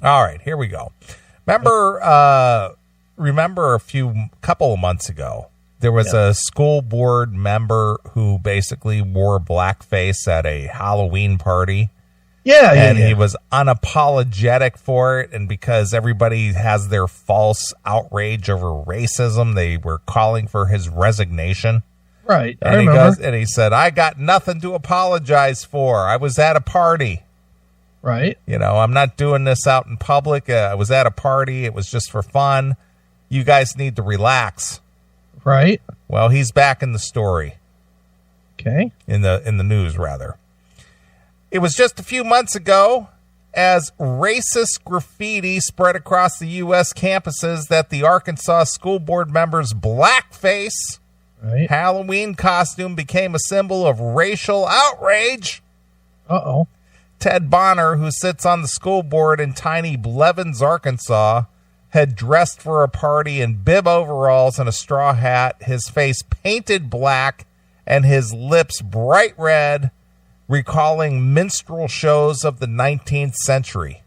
All right, here we go. Remember a couple of months ago, there was a school board member who basically wore blackface at a Halloween party. And he was unapologetic for it. And because everybody has their false outrage over racism, they were calling for his resignation. Right. And he said, I got nothing to apologize for. I was at a party. Right. I'm not doing this out in public. I was at a party. It was just for fun. You guys need to relax. Right. Well, he's back in the story. Okay. In the news, rather. It was just a few months ago, as racist graffiti spread across the U.S. campuses, that the Arkansas school board member's blackface Halloween costume became a symbol of racial outrage. Uh-oh. Ted Bonner, who sits on the school board in tiny Blevins, Arkansas, had dressed for a party in bib overalls and a straw hat, his face painted black and his lips bright red, recalling minstrel shows of the 19th century.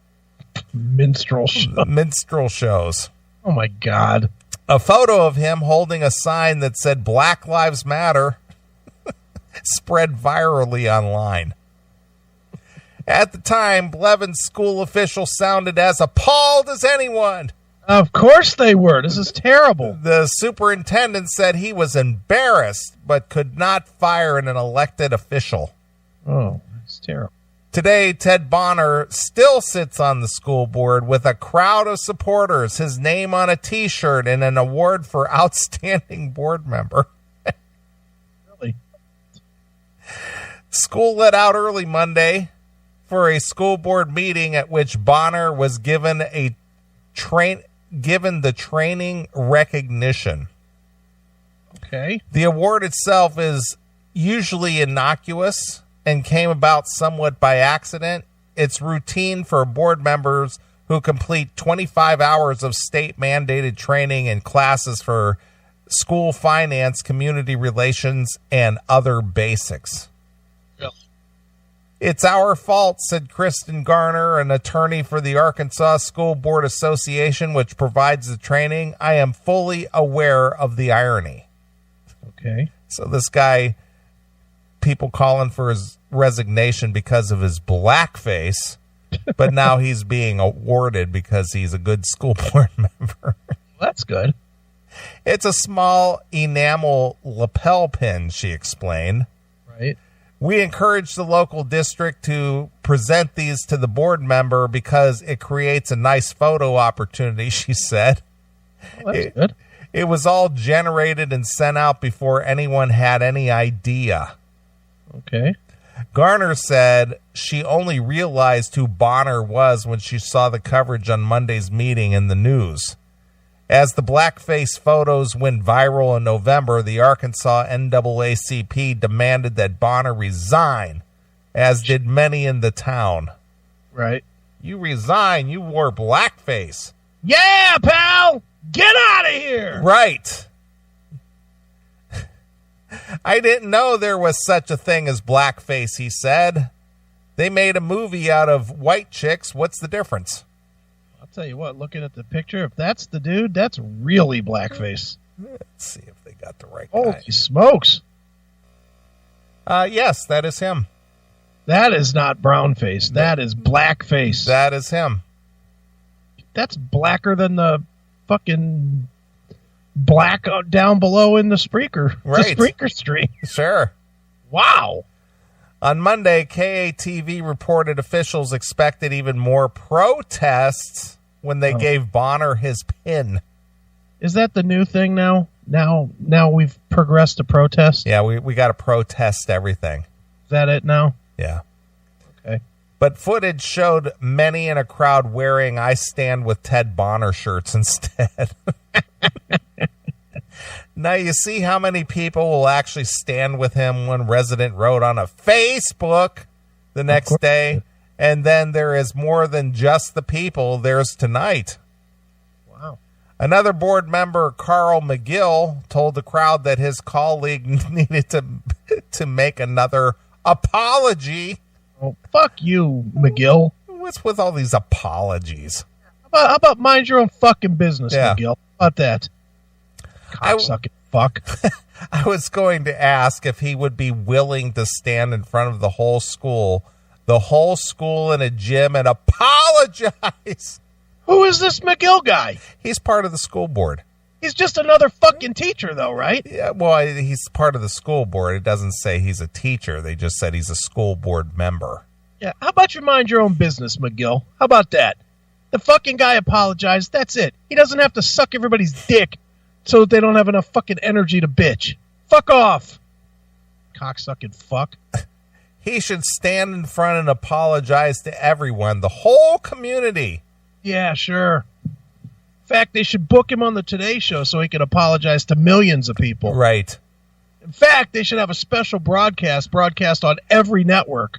Minstrel shows. Oh, my God. A photo of him holding a sign that said Black Lives Matter spread virally online. At the time, Blevins school officials sounded as appalled as anyone. Of course they were. This is terrible. The superintendent said he was embarrassed, but could not fire an elected official. Oh, that's terrible. Today, Ted Bonner still sits on the school board with a crowd of supporters, his name on a T-shirt, and an award for outstanding board member. Really? School let out early Monday for a school board meeting at which Bonner was given the training recognition. Okay. The award itself is usually innocuous and came about somewhat by accident. It's routine for board members who complete 25 hours of state-mandated training and classes for school finance, community relations, and other basics. Really? It's our fault, said Kristen Garner, an attorney for the Arkansas School Board Association, which provides the training. I am fully aware of the irony. Okay. So this guy, people calling for his resignation because of his blackface, but now he's being awarded because he's a good school board member. That's good. It's a small enamel lapel pin, she explained. Right. We encourage the local district to present these to the board member because it creates a nice photo opportunity, she said. Well, that's good. It was all generated and sent out before anyone had any idea. Okay. Garner said she only realized who Bonner was when she saw the coverage on Monday's meeting in the news. As the blackface photos went viral in November, the Arkansas NAACP demanded that Bonner resign, as did many in the town. Right. You resign, you wore blackface. Yeah, pal! Get out of here! Right. I didn't know there was such a thing as blackface, he said. They made a movie out of white chicks. What's the difference? I'll tell you what, looking at the picture, if that's the dude, that's really blackface. Let's see if they got the right guy. Holy smokes. Yes, that is him. That is not brownface. That is blackface. That is him. That's blacker than the fucking black down below in the Spreaker. Right. The Spreaker stream. Sure. Wow. On Monday, KATV reported officials expected even more protests when they gave Bonner his pin. Is that the new thing now? Now we've progressed to protest? Yeah, we got to protest everything. Is that it now? Yeah. Okay. But footage showed many in a crowd wearing I Stand With Ted Bonner shirts instead. Now you see how many people will actually stand with him, one resident wrote on a Facebook the next day. And then there is more than just the people. There's tonight. Wow. Another board member, Carl McGill, told the crowd that his colleague needed to make another apology. Oh, fuck you, McGill. What's with all these apologies? How about mind your own fucking business, Yeah. McGill? How about that? Cocksucking fuck. I was going to ask if he would be willing to stand in front of the whole school in a gym and apologize. Who is this McGill guy? He's part of the school board. He's just another fucking teacher, though, right? Yeah, well, he's part of the school board. It doesn't say he's a teacher. They just said he's a school board member. Yeah, how about you mind your own business, McGill? How about that? The fucking guy apologized. That's it. He doesn't have to suck everybody's dick so that they don't have enough fucking energy to bitch. Fuck off. Cocksucking fuck. He should stand in front and apologize to everyone, the whole community. Yeah, sure. In fact, they should book him on the Today Show so he can apologize to millions of people. Right. In fact, they should have a special broadcast on every network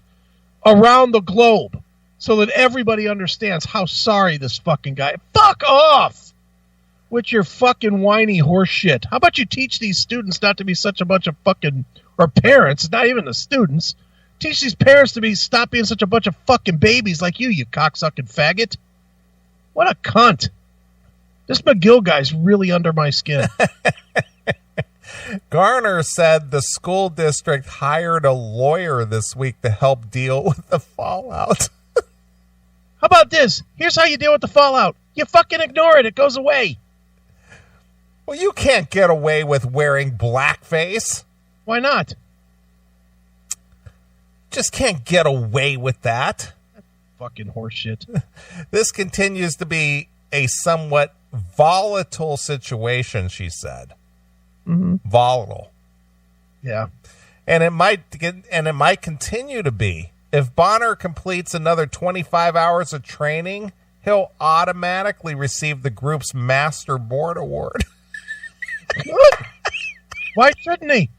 around the globe so that everybody understands how sorry this fucking guy. Fuck off with your fucking whiny horse shit. How about you teach these students not to be such a bunch of fucking, or parents, not even the students. Teach these parents to stop being such a bunch of fucking babies like you cocksucking faggot. What a cunt. This McGill guy's really under my skin. Garner said the school district hired a lawyer this week to help deal with the fallout. How about this? Here's how you deal with the fallout. You fucking ignore it. It goes away. Well, you can't get away with wearing blackface. Why not? Just can't get away with that. Fucking horseshit. This continues to be a somewhat volatile situation, she said. Mm-hmm. Volatile. Yeah. And it might continue to be. If Bonner completes another 25 hours of training, he'll automatically receive the group's Master Board Award. Good. Why shouldn't he?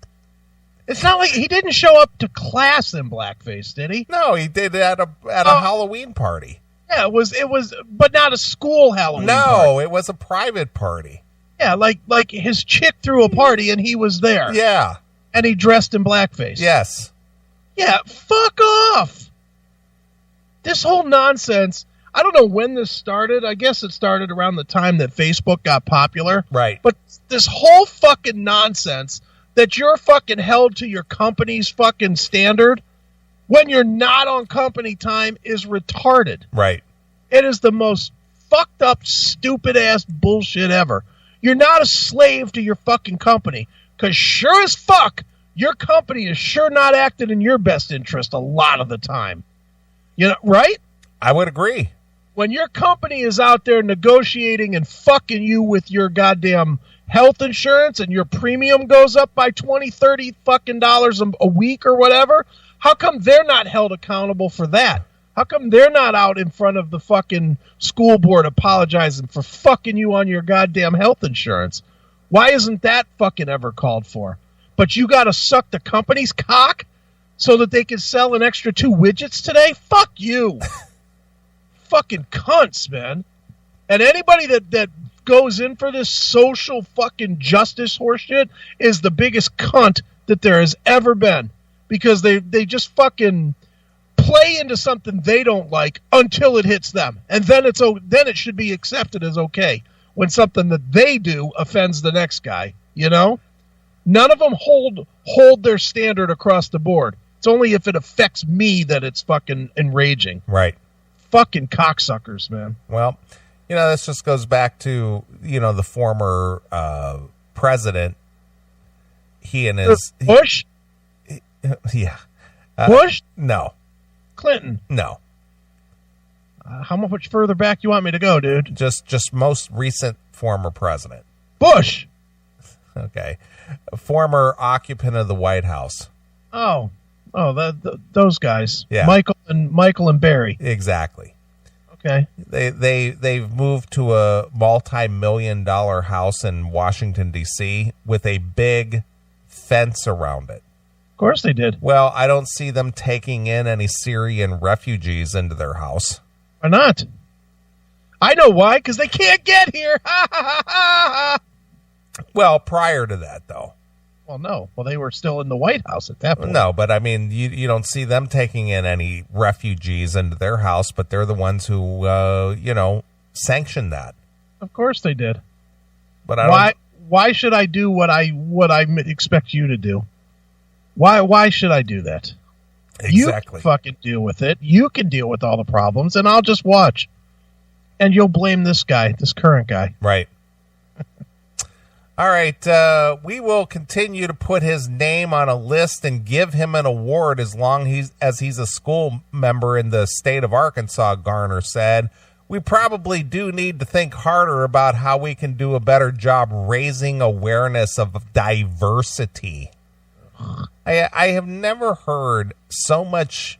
It's not like he didn't show up to class in blackface, did he? No, he did it at a Halloween party. Yeah, it was, but not a school Halloween party. No, it was a private party. Yeah, like his chick threw a party and he was there. Yeah. And he dressed in blackface. Yes. Yeah, fuck off. This whole nonsense, I don't know when this started. I guess it started around the time that Facebook got popular. Right. But this whole fucking nonsense that you're fucking held to your company's fucking standard when you're not on company time is retarded. Right. It is the most fucked up, stupid ass bullshit ever. You're not a slave to your fucking company. Because sure as fuck, your company is sure not acting in your best interest a lot of the time. You know, right? I would agree. When your company is out there negotiating and fucking you with your goddamn health insurance and your premium goes up by $20, $30 fucking dollars a week or whatever, how come they're not held accountable for that? How come they're not out in front of the fucking school board apologizing for fucking you on your goddamn health insurance? Why isn't that fucking ever called for? But you got to suck the company's cock so that they can sell an extra 2 widgets today? Fuck you. Fucking cunts, man. And anybody that goes in for this social fucking justice horseshit is the biggest cunt that there has ever been. Because they just fucking play into something they don't like until it hits them. And then it should be accepted as okay when something that they do offends the next guy, you know? None of them hold their standard across the board. It's only if it affects me that it's fucking enraging. Right. Fucking cocksuckers, man. Well, this just goes back to, the former president. He and his... Bush? Yeah. Bush? No. Clinton? No. How much further back you want me to go, dude? Just most recent former president. Bush! Okay. A former occupant of the White House. Oh, those guys. Yeah. Michael and Barry. Exactly. Okay. They've moved to a multi-million-dollar house in Washington, D.C. with a big fence around it. Of course they did. Well, I don't see them taking in any Syrian refugees into their house. Why not? I know why, because they can't get here. Well, prior to that, though. Well, no. Well, they were still in the White House at that point. No, but I mean, you don't see them taking in any refugees into their house, but they're the ones who, sanctioned that. Of course they did. But why should I do what I expect you to do? Why should I do that? Exactly. You fucking deal with it. You can deal with all the problems, and I'll just watch. And you'll blame this guy, this current guy. Right. All right. We will continue to put his name on a list and give him an award as long as he's a school member in the state of Arkansas, Garner said. We probably do need to think harder about how we can do a better job raising awareness of diversity. I have never heard so much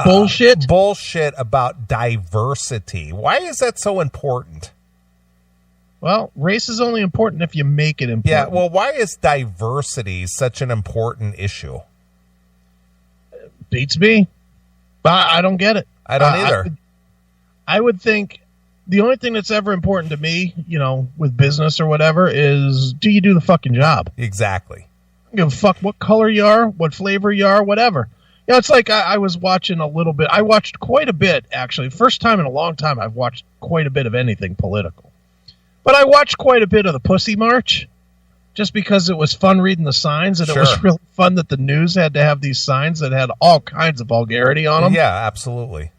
bullshit about diversity. Why is that so important? Well, race is only important if you make it important. Yeah, well, why is diversity such an important issue? Beats me. I don't get it. I don't either. I would think the only thing that's ever important to me, with business or whatever, is do you do the fucking job? Exactly. I don't give a fuck what color you are, what flavor you are, whatever. It's like I was watching a little bit. I watched quite a bit, actually. First time in a long time I've watched quite a bit of anything political. But I watched quite a bit of the Pussy March just because it was fun reading the signs, and It was really fun that the news had to have these signs that had all kinds of vulgarity on them. Yeah, absolutely.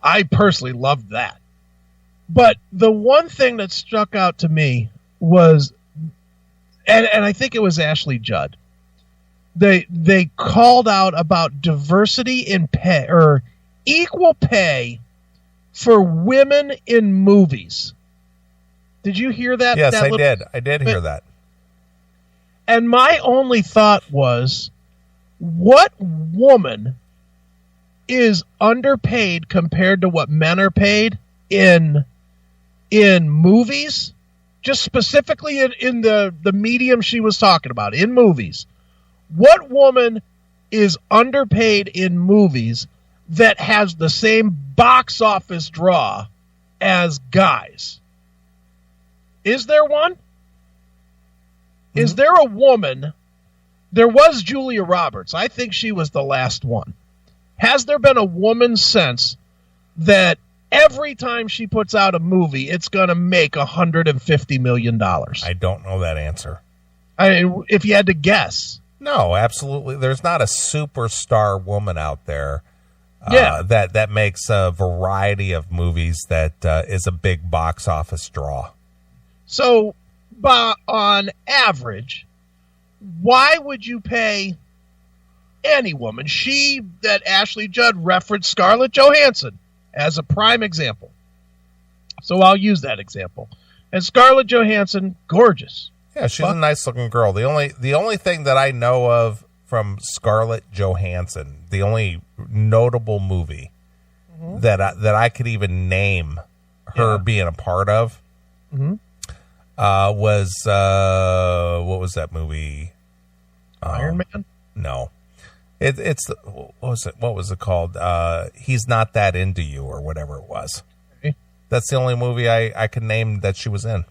I personally loved that. But the one thing that struck out to me was, and I think it was Ashley Judd, they called out about diversity in pay, or equal pay for women in movies. Did you hear that? Yes, I did. I did hear that. And my only thought was, what woman is underpaid compared to what men are paid in movies? Just specifically in the medium she was talking about, in movies. What woman is underpaid in movies that has the same box office draw as guys? Is there one? Mm-hmm. Is there a woman? There was Julia Roberts. I think she was the last one. Has there been a woman since that every time she puts out a movie, it's going to make $150 million? I don't know that answer. If you had to guess. No, absolutely. There's not a superstar woman out there that makes a variety of movies that is a big box office draw. So, on average, why would you pay any woman? She that Ashley Judd referenced Scarlett Johansson as a prime example. So I'll use that example. And Scarlett Johansson, gorgeous. Yeah, she's a nice looking girl. The only thing that I know of from Scarlett Johansson, the only notable movie that I could even name her being a part of was what was that movie? Iron Man? No. It's what was it called? He's Not That Into You, or whatever it was. Okay. That's the only movie I can name that she was in.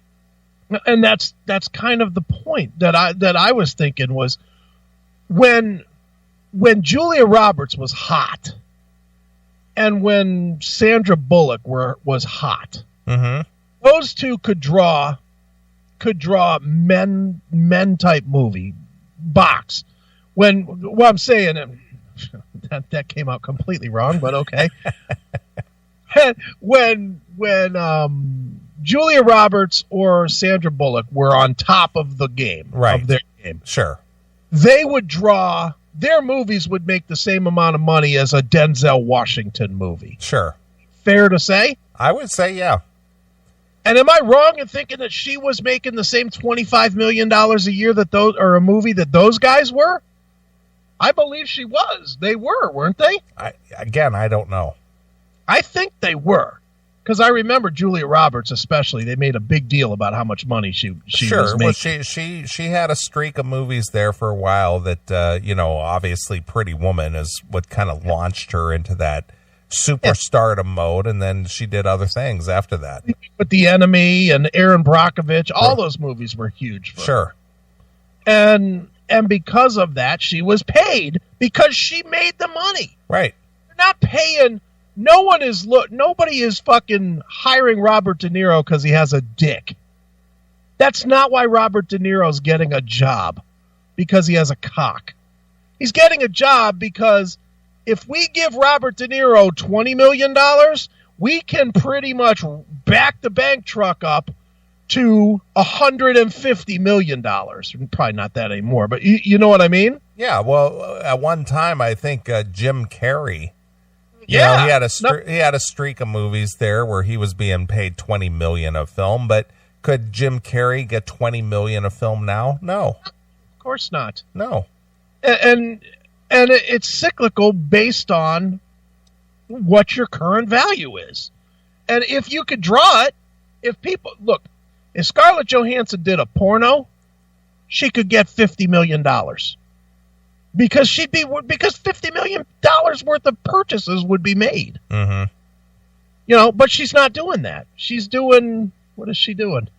And that's kind of the point that I was thinking was when Julia Roberts was hot and when Sandra Bullock was hot. Mm-hmm. Those two could draw men type movie box. I'm saying that came out completely wrong, but okay. when Julia Roberts or Sandra Bullock were on top of the game, right, of their game, sure, they would draw. Their movies would make the same amount of money as a Denzel Washington movie. Sure, fair to say. I would say, yeah. And am I wrong in thinking that she was making the same $25 million a year a movie that those guys were? I believe she was. They were, weren't they? I don't know. I think they were. Because I remember Julia Roberts especially. They made a big deal about how much money she was making. Well, she had a streak of movies there for a while that, obviously Pretty Woman is what kind of launched her into that superstardom mode, and then she did other things after that. With The Enemy and Aaron Brockovich, all those movies were huge for her. And because of that, she was paid because she made the money. Right. They're not paying. Nobody is fucking hiring Robert De Niro because he has a dick. That's not why Robert De Niro's getting a job, because he has a cock. He's getting a job because if we give Robert De Niro $20 million, we can pretty much back the bank truck up to $150 million. Probably not that anymore, but you know what I mean? Yeah, well, at one time, I think Jim Carrey, yeah, he had a streak of movies there where he was being paid $20 million a film, but could Jim Carrey get $20 million a film now? No. Of course not. No. And it's cyclical based on what your current value is. And if you could draw it, if Scarlett Johansson did a porno, she could get $50 million. Because $50 million worth of purchases would be made. Mm-hmm. But she's not doing that. She's doing, what is she doing?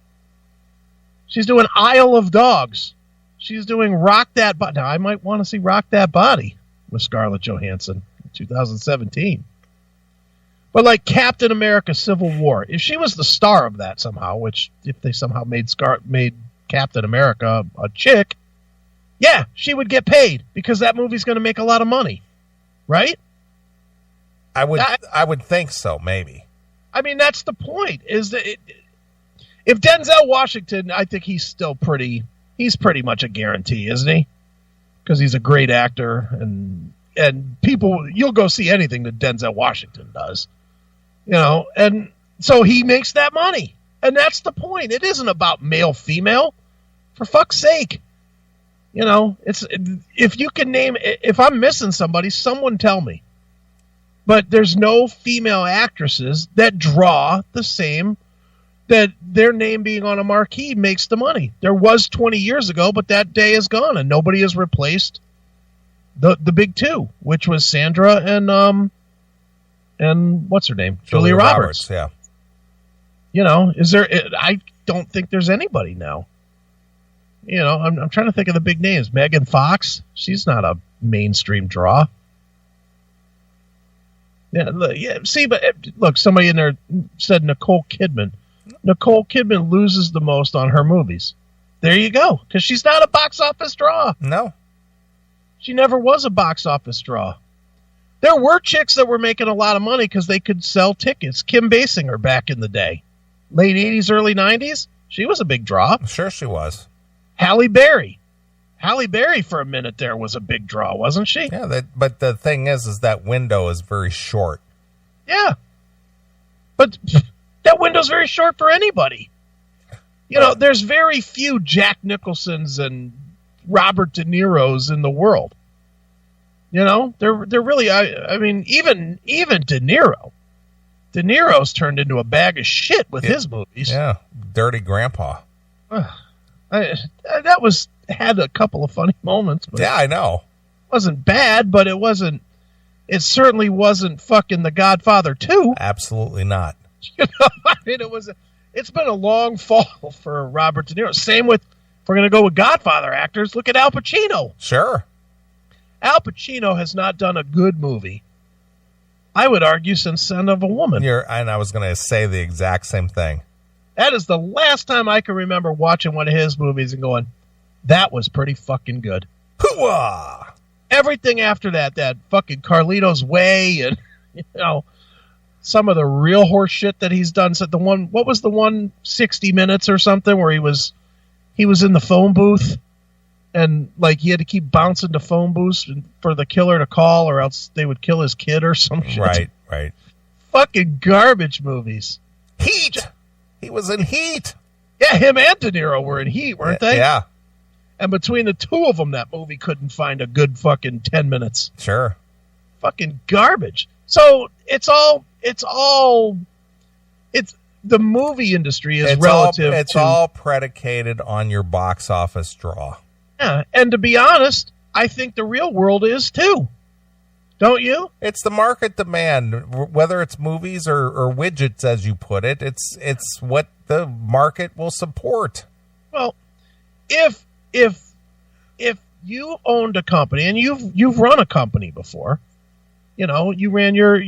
She's doing Isle of Dogs. She's doing Rock That Body. Now, I might want to see Rock That Body with Scarlett Johansson in 2017. But like Captain America Civil War, if she was the star of that somehow, which if they somehow made Captain America a chick, yeah, she would get paid because that movie's going to make a lot of money, right? I would think so, maybe. I mean, that's the point. Is that if Denzel Washington, I think he's pretty much a guarantee, isn't he? Because he's a great actor, and people, you'll go see anything that Denzel Washington does. And so he makes that money. And that's the point. It isn't about male, female. For fuck's sake. It's, if you can name, if I'm missing somebody, someone tell me. But there's no female actresses that draw the same, that their name being on a marquee makes the money. There was 20 years ago, but that day is gone, and nobody has replaced the big two, which was Sandra and what's her name? Julia Roberts. Yeah. Is there? I don't think there's anybody now. I'm trying to think of the big names. Megan Fox. She's not a mainstream draw. Yeah. See, but look, somebody in there said Nicole Kidman. Nicole Kidman loses the most on her movies. There you go, because she's not a box office draw. No. She never was a box office draw. There were chicks that were making a lot of money because they could sell tickets. Kim Basinger back in the day. Late 80s, early 90s. She was a big draw. Sure she was. Halle Berry. Halle Berry for a minute there was a big draw, wasn't she? Yeah, but the thing is that window is very short. Yeah. But that window's very short for anybody. There's very few Jack Nicholsons and Robert De Niro's in the world. They're really, I mean, even De Niro. De Niro's turned into a bag of shit with his movies. Yeah, dirty grandpa. That had a couple of funny moments. But yeah, I know. It wasn't bad, but it certainly wasn't fucking The Godfather 2. Absolutely not. I mean, it's been a long fall for Robert De Niro. Same with, if we're going to go with Godfather actors, look at Al Pacino. Sure. Al Pacino has not done a good movie, I would argue, since Son of a Woman. And I was going to say the exact same thing. That is the last time I can remember watching one of his movies and going, that was pretty fucking good. Hooah! Everything after that fucking Carlito's Way and, some of the real horse shit that he's done. So what was the one 60 Minutes or something where he was in the phone booth and like he had to keep bouncing the phone booths for the killer to call or else they would kill his kid or some shit. Right. Fucking garbage movies. Heat! He was in Heat. Yeah, him and De Niro were in Heat, weren't they? Yeah. And between the two of them, that movie couldn't find a good fucking 10 minutes. Sure. Fucking garbage. So the movie industry is relative. It's all predicated on your box office draw. Yeah, and to be honest, I think the real world is too. Don't you? It's the market demand, whether it's movies or widgets, as you put it. It's what the market will support. Well, if if you owned a company, and you've run a company before, you ran your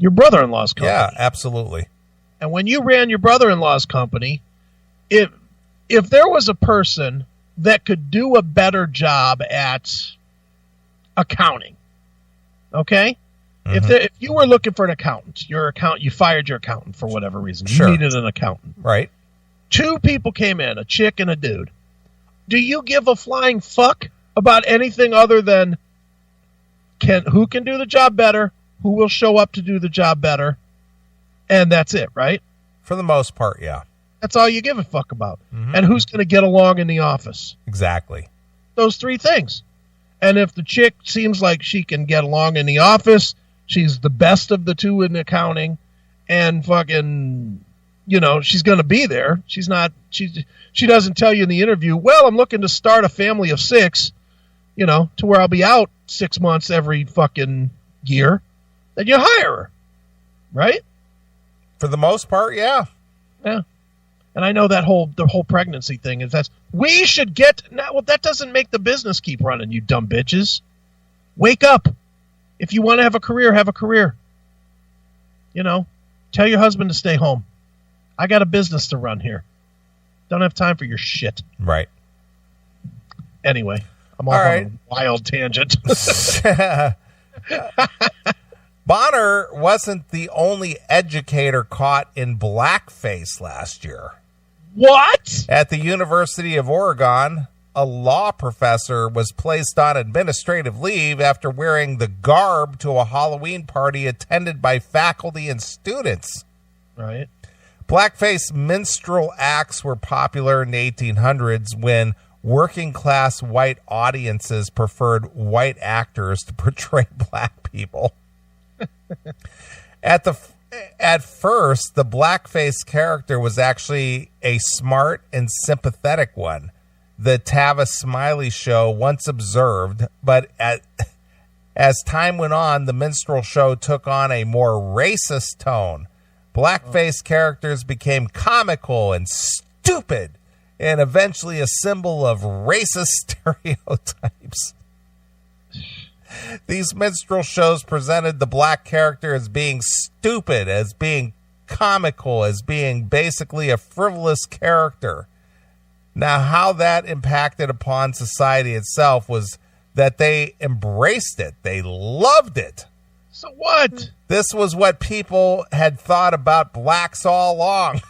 brother-in-law's company. Yeah, absolutely. And when you ran your brother-in-law's company, if there was a person that could do a better job at accounting, okay? Mm-hmm. If you were looking for an accountant, you fired your accountant for whatever reason. Sure. You needed an accountant. Right. 2 people came in, a chick and a dude. Do you give a flying fuck about anything other than who can do the job better, who will show up to do the job better, and that's it, right? For the most part, yeah. That's all you give a fuck about. Mm-hmm. And who's going to get along in the office? Exactly. Those 3 things. And if the chick seems like she can get along in the office, she's the best of the 2 in accounting, and fucking, she's going to be there. She doesn't tell you in the interview, well, I'm looking to start a family of 6, to where I'll be out 6 months every fucking year. Then you hire her, right? For the most part, yeah. Yeah. And I know the whole pregnancy thing is we should get now. Well, that doesn't make the business keep running, you dumb bitches. Wake up. If you want to have a career, have a career. Tell your husband to stay home. I got a business to run here. Don't have time for your shit. Right. Anyway, I'm off on a wild tangent. Bonner wasn't the only educator caught in blackface last year. What? At the University of Oregon, a law professor was placed on administrative leave after wearing the garb to a Halloween party attended by faculty and students. Right. Blackface minstrel acts were popular in the 1800s when working-class white audiences preferred white actors to portray black people. At first, the blackface character was actually a smart and sympathetic one. The Tavis Smiley show once observed, but as time went on, the minstrel show took on a more racist tone. Blackface characters became comical and stupid, and eventually a symbol of racist stereotypes. These minstrel shows presented the black character as being stupid, as being comical, as being basically a frivolous character. Now, how that impacted upon society itself was that they embraced it. They loved it. So what? This was what people had thought about blacks all along.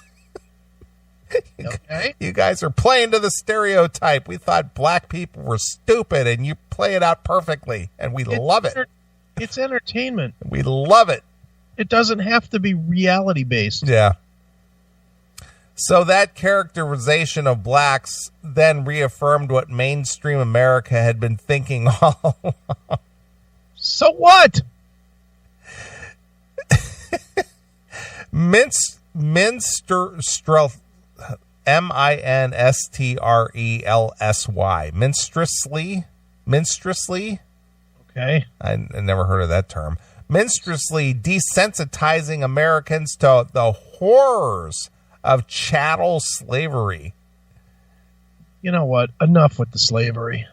Okay. You guys are playing to the stereotype. We thought black people were stupid, and you play it out perfectly, and we love it. It's entertainment. We love it. It doesn't have to be reality-based. Yeah. So that characterization of blacks then reaffirmed what mainstream America had been thinking all along. So what? Minstrel, minstrelssy, minstrelsy. Okay. I never heard of that term. Minstrelsy desensitizing Americans to the horrors of chattel slavery. You know what? Enough with the slavery.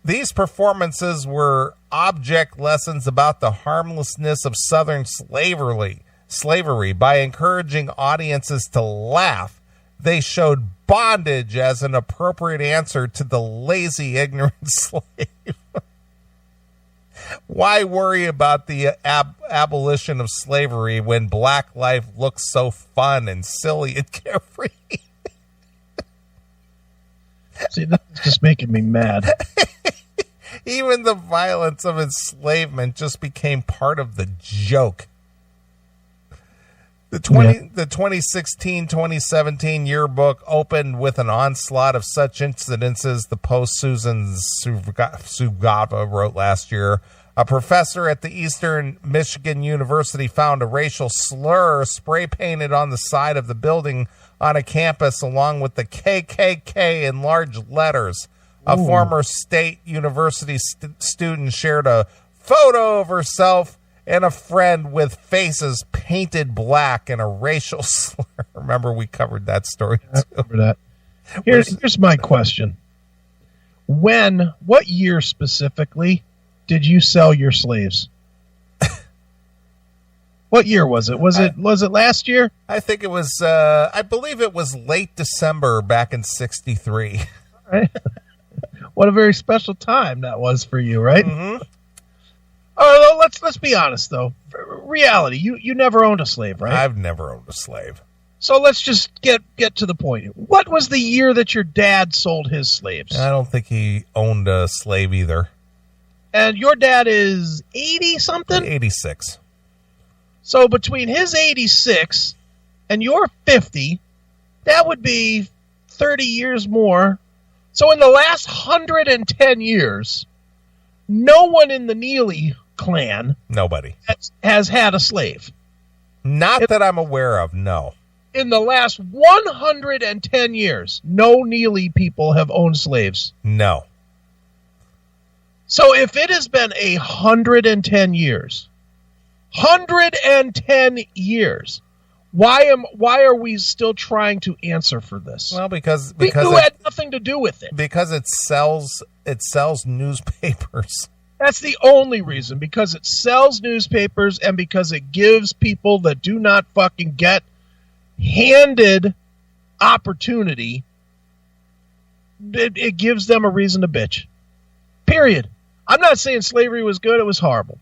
These performances were object lessons about the harmlessness of Southern slavery. By encouraging audiences to laugh, they showed bondage as an appropriate answer to the lazy, ignorant slave. Why worry about the abolition of slavery when black life looks so fun and silly and carefree? See, that's just making me mad. Even the violence of enslavement just became part of the joke. The 2016-2017 yearbook opened with an onslaught of such incidents as the post Susan Sugava wrote last year. A professor at the Eastern Michigan University found a racial slur spray painted on the side of the building on a campus along with the KKK in large letters. A former state university student shared a photo of herself and a friend with faces painted black and a racial slur. Remember, we covered that story too. I remember that. Here's my question. what year specifically did you sell your slaves? What year was it? Was it last year? I think it was, I believe it was late December back in 1963. Right. What a very special time that was for you, right? Mm-hmm. Oh, let's be honest though. Reality, you never owned a slave, right? I've never owned a slave. So let's just get to the point. What was the year that your dad sold his slaves? I don't think he owned a slave either. And your dad is 80 something? 86. So between his 86 and your 50, that would be 30 years more. So in the last 110 years, no one in the Neely clan Nobody has had a slave. Not that I'm aware of, no. In the last 110 years, no Neely people have owned slaves. No. So if it has been 110 years, 110 years, why are we still trying to answer for this? Well, because you had nothing to do with it. Because it sells newspapers. That's the only reason, because it sells newspapers and because it gives people that do not fucking get handed opportunity, it gives them a reason to bitch. Period. I'm not saying slavery was good. It was horrible.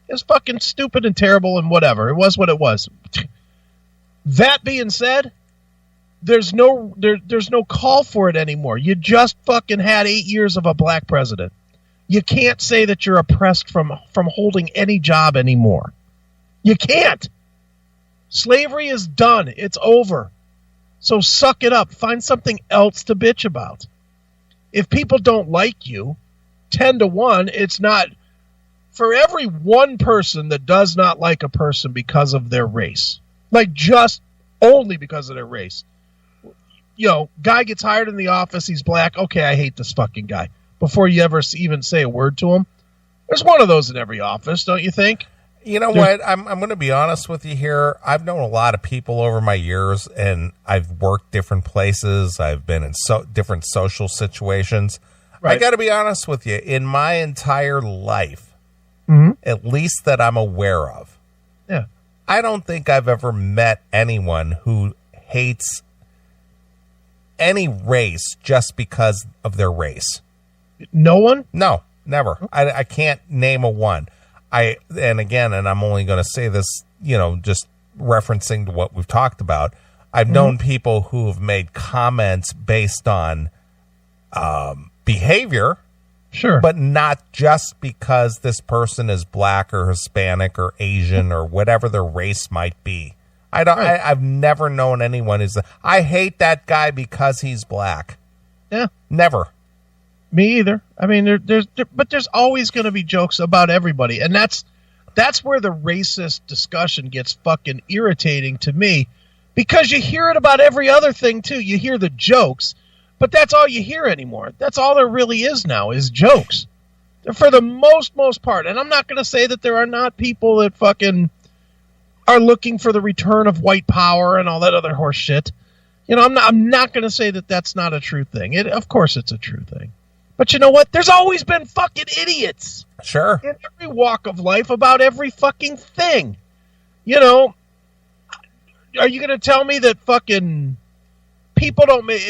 It was fucking stupid and terrible and whatever. It was what it was. That being said, there's no call for it anymore. You just fucking had 8 years of a black president. You can't say that you're oppressed from holding any job anymore. You can't. Slavery is done. It's over. So suck it up. Find something else to bitch about. If people don't like you, 10-1, it's not for every one person that does not like a person because of their race. Like just only because of their race. You know, guy gets hired in the office, he's black. Okay, I hate this fucking guy. Before you ever even say a word to him. There's one of those in every office, don't you think? You know what? I'm going to be honest with you here. I've known a lot of people over my years, and I've worked different places. I've been in different social situations. Right. I got to be honest with you. In my entire life, at least that I'm aware of, I don't think I've ever met anyone who hates any race just because of their race. No one? No, never. I can't name a one. And I'm only going to say this, just referencing to what we've talked about. I've known people who have made comments based on behavior, sure, but not just because this person is black or Hispanic or Asian or whatever their race might be. I've never known anyone who's. I hate that guy because he's black. Yeah, never. Me either. I mean, there's always going to be jokes about everybody, and that's where the racist discussion gets fucking irritating to me, because you hear it about every other thing too. You hear the jokes, but that's all you hear anymore. That's all there really is now is jokes, for the most part. And I'm not going to say that there are not people that fucking are looking for the return of white power and all that other horse shit. I'm not going to say that that's not a true thing. Of course, it's a true thing. But you know what? There's always been fucking idiots. Sure. In every walk of life about every fucking thing. Are you going to tell me that fucking people don't make...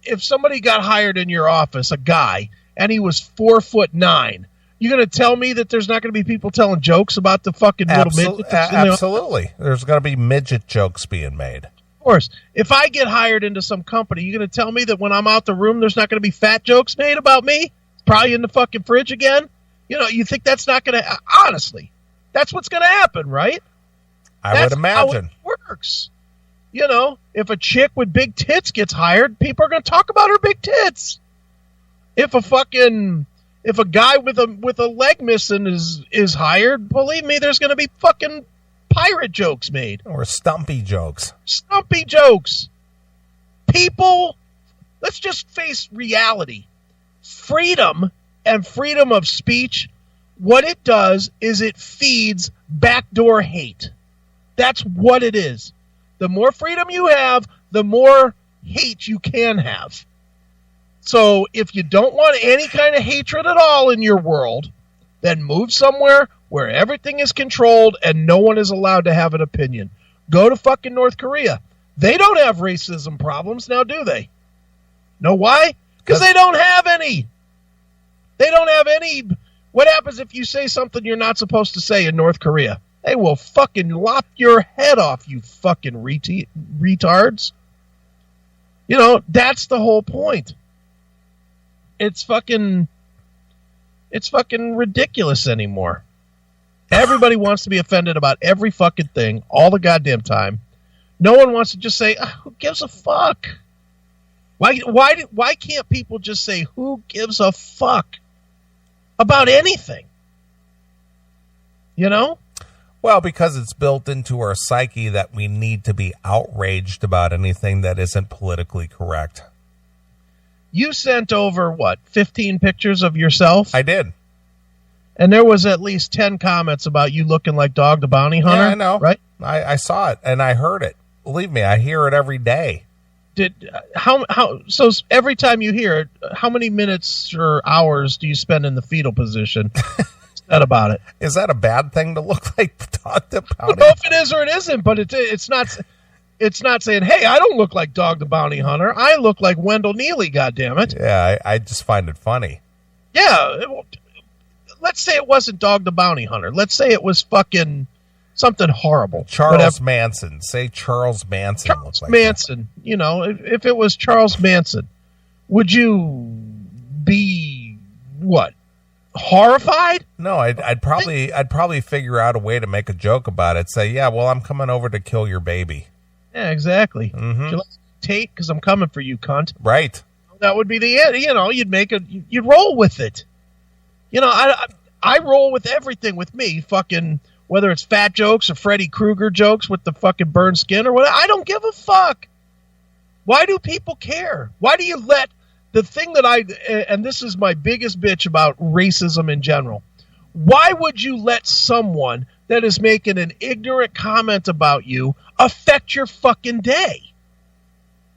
If somebody got hired in your office, a guy, and he was 4'9", you going to tell me that there's not going to be people telling jokes about the fucking little midgets? Absolutely. There's going to be midget jokes being made. Of course. If I get hired into some company, you're going to tell me that when I'm out the room, there's not going to be fat jokes made about me? Probably in the fucking fridge again? You think that's not going to... Honestly, that's what's going to happen, right? I would imagine. How it works. If a chick with big tits gets hired, people are going to talk about her big tits. If a guy with a leg missing is hired, believe me, there's going to be fucking pirate jokes made. Or stumpy jokes. Stumpy jokes. People, let's just face reality. Freedom and freedom of speech, what it does is it feeds backdoor hate. That's what it is. The more freedom you have, the more hate you can have. So if you don't want any kind of hatred at all in your world, then move somewhere where everything is controlled and no one is allowed to have an opinion. Go to fucking North Korea. They don't have racism problems now, do they? Know why? Because they don't have any. They don't have any. What happens if you say something you're not supposed to say in North Korea? They will fucking lop your head off, you fucking retards. You know, that's the whole point. It's fucking ridiculous anymore. Everybody wants to be offended about every fucking thing all the goddamn time. No one wants to just say, who gives a fuck? Why can't people just say, who gives a fuck about anything? You know? Well, because it's built into our psyche that we need to be outraged about anything that isn't politically correct. You sent over, 15 pictures of yourself? I did. And there was at least 10 comments about you looking like Dog the Bounty Hunter. Yeah, I know. Right? I saw it, and I heard it. Believe me, I hear it every day. So every time you hear it, how many minutes or hours do you spend in the fetal position? Said about it. Is that a bad thing to look like Dog the Bounty? I don't know if it is or it isn't, but it's not. It's not saying, hey, I don't look like Dog the Bounty Hunter. I look like Wendell Neely, goddammit. Yeah, I just find it funny. Yeah. Let's say it wasn't Dog the Bounty Hunter. Let's say it was fucking something horrible. Charles Manson. Say Charles Manson. Charles Manson. That. You know, if it was Charles Manson, would you be, horrified? No, I'd probably figure out a way to make a joke about it. Say, yeah, well, I'm coming over to kill your baby. Yeah, exactly. Mm-hmm. You like Tate, because I'm coming for you, cunt. Right. That would be the end. You know, you'd roll with it. You know, I roll with everything with me. Fucking, whether it's fat jokes or Freddy Krueger jokes with the fucking burned skin or whatever. I don't give a fuck. Why do people care? Why do you let the thing that and this is my biggest bitch about racism in general. Why would you let someone that is making an ignorant comment about you affect your fucking day?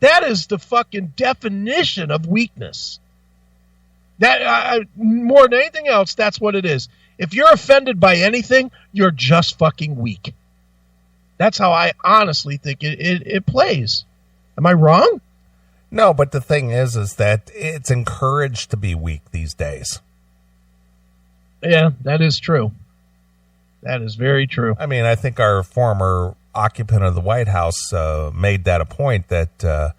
That is the fucking definition of weakness. That more than anything else, that's what it is. If you're offended by anything, you're just fucking weak. That's how I honestly think it plays. Am I wrong? No, but the thing is that it's encouraged to be weak these days. Yeah, that is true. That is very true. I mean, I think our former occupant of the White House made that a point that,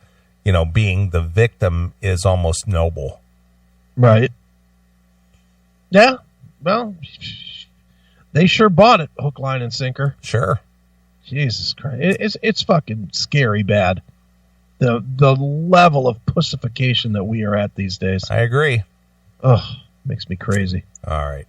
being the victim is almost noble. Right. Yeah. Well, they sure bought it, hook, line, and sinker. Sure. Jesus Christ. It's fucking scary bad. The level of pussification that we are at these days. I agree. Ugh, makes me crazy. All right.